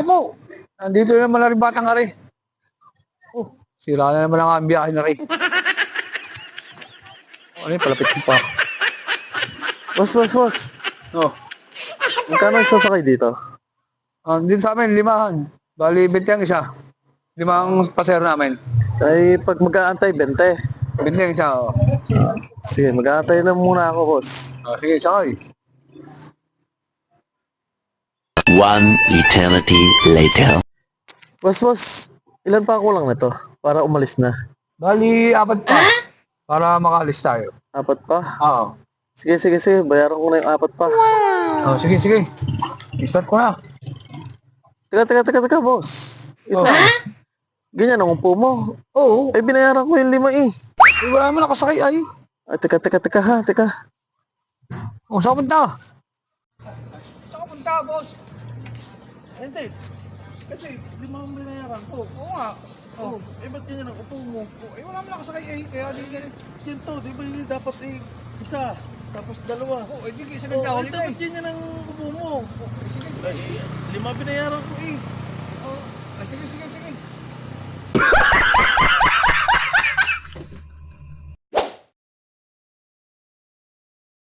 po. Nandito naman na rin batang ari. Oh, sira na naman ang biyahe na rin. Ano yun, palapit ko pa. Boss. Oh, Magkano ang sasakay dito? dito sa amin, 5. Bali, 20 ang isa. 5 pasero namin. Ay, pag mag-aantay, 20. 20 ang isa, oh. Sige, mag-aantay na muna ako, boss. Sige, sakay. One eternity later. Boss, ilan pa kulang na to? Para umalis na. Bali, 4 pa. Para makaalis tayo. 4 pa? Oo. Sige. Bayaran ko na yung 4 pa. Oh, sige. I-start ko na. Teka, boss. Ito. Ganyan ang upo mo. Oo. Ay, binayaran ko yung 5 eh. Wala naman nakasakay ay. Ay, teka ha. Oh, saan punta? Saan ka punta, boss? Hindi. Kasi 5 ang binayaran ko. Oo nga. Oh, ba't ganyan ang upo mo? Oh, wala mo nakasakay eh. Kaya di ka... Yan to, di ba yung dapat isa, tapos 2. Oh, di ka isa ganda ako nito eh. ganyan ang upo mo? Sige. Ay, 5 binayaran ko eh. Sige.